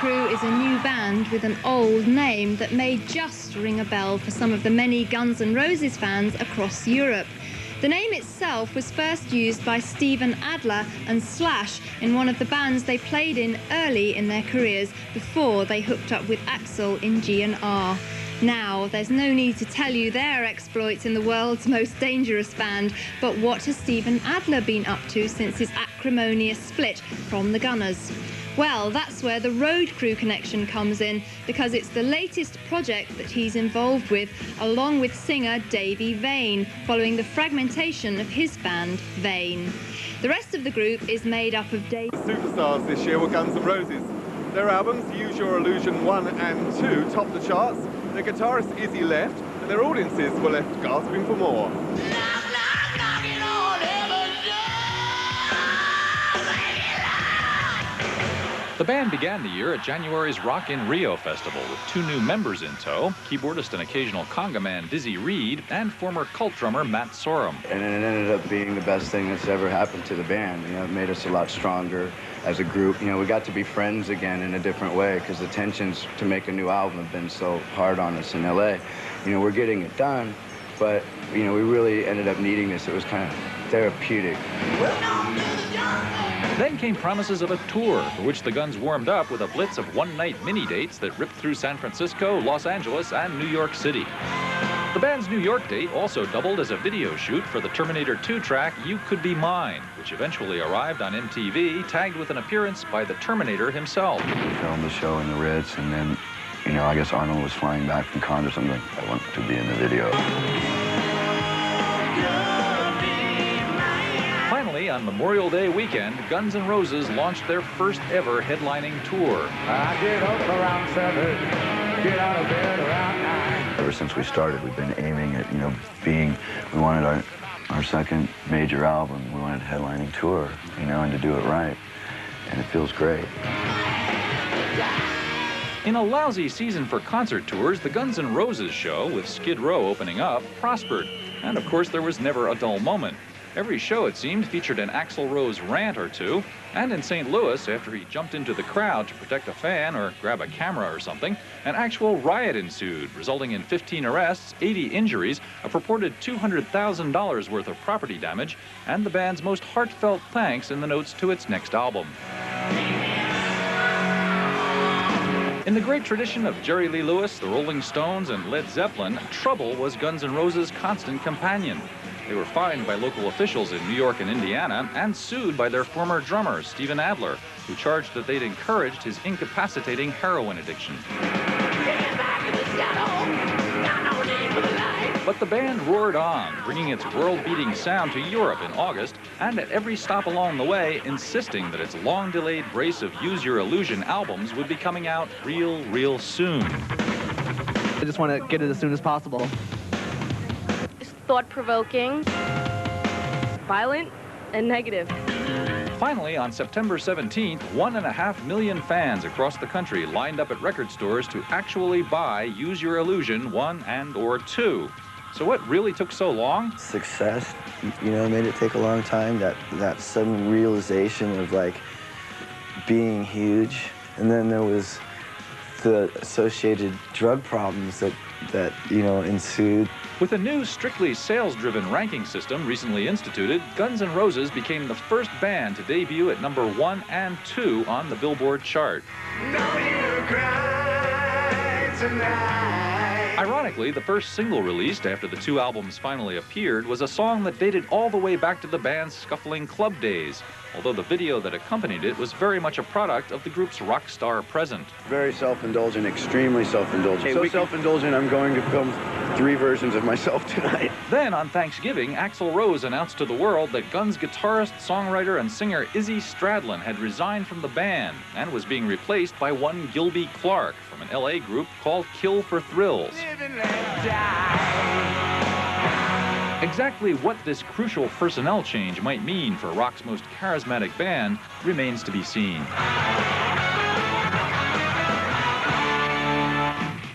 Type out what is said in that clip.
Crew is a new band with an old name that may just ring a bell for some of the many Guns N' Roses fans across Europe. The name itself was first used by Steven Adler and Slash in one of the bands they played in early in their careers before they hooked up with Axl in G&R. Now, there's no need to tell you their exploits in the world's most dangerous band, but what has Steven Adler been up to since his acrimonious split from the Gunners? Well, that's where the Road Crew connection comes in, because it's the latest project that he's involved with, along with singer Davey Vain, following the fragmentation of his band, Vain. The rest of the group is made up of Dave... Superstars this year were Guns N' Roses. Their albums, Use Your Illusion 1 and 2, topped the charts. Their guitarist Izzy left, and their audiences were left gasping for more. The band began the year at January's Rock in Rio festival with 2 new members in tow, keyboardist and occasional conga man Dizzy Reed and former Cult drummer Matt Sorum. And it ended up being the best thing that's ever happened to the band. You know, it made us a lot stronger as a group. You know, we got to be friends again in a different way because the tensions to make a new album have been so hard on us in LA. You know, we're getting it done, but, you know, we really ended up needing this. It was kind of therapeutic. Then came promises of a tour, for which the Guns warmed up with a blitz of one-night mini-dates that ripped through San Francisco, Los Angeles, and New York City. The band's New York date also doubled as a video shoot for the Terminator 2 track, You Could Be Mine, which eventually arrived on MTV, tagged with an appearance by the Terminator himself. We filmed the show in the Ritz, and then, you know, I guess Arnold was flying back from Cannes or something. I want to be in the video. Finally, on Memorial Day weekend, Guns N' Roses launched their first ever headlining tour. I get up around 7, get out of bed around 9. Ever since we started, we've been aiming at, you know, we wanted our second major album. We wanted a headlining tour, you know, and to do it right. And it feels great. In a lousy season for concert tours, the Guns N' Roses show, with Skid Row opening up, prospered. And of course, there was never a dull moment. Every show, it seemed, featured an Axl Rose rant or two, and in St. Louis, after he jumped into the crowd to protect a fan or grab a camera or something, an actual riot ensued, resulting in 15 arrests, 80 injuries, a purported $200,000 worth of property damage, and the band's most heartfelt thanks in the notes to its next album. In the great tradition of Jerry Lee Lewis, the Rolling Stones, and Led Zeppelin, trouble was Guns N' Roses' constant companion. They were fined by local officials in New York and Indiana and sued by their former drummer, Steven Adler, who charged that they'd encouraged his incapacitating heroin addiction. But the band roared on, bringing its world-beating sound to Europe in August, and at every stop along the way, insisting that its long-delayed brace of Use Your Illusion albums would be coming out real soon. I just want to get it as soon as possible. Thought-provoking, violent, and negative. Finally, on September 17th, 1.5 million fans across the country lined up at record stores to actually buy Use Your Illusion 1 and/or 2. So what really took so long? Success, you know, made it take a long time. That sudden realization of, like, being huge. And then there was the associated drug problems that you know, ensued. With a new, strictly sales-driven ranking system recently instituted, Guns N' Roses became the first band to debut at number 1 and 2 on the Billboard chart. Ironically, the first single released after the 2 albums finally appeared was a song that dated all the way back to the band's scuffling club days, although the video that accompanied it was very much a product of the group's rock star present. Very self-indulgent, extremely self-indulgent. Hey, so self-indulgent, I'm going to film 3 versions of myself tonight. Then, on Thanksgiving, Axl Rose announced to the world that Guns guitarist, songwriter, and singer Izzy Stradlin had resigned from the band and was being replaced by one Gilby Clarke from an LA group called Kill for Thrills. Exactly what this crucial personnel change might mean for rock's most charismatic band remains to be seen.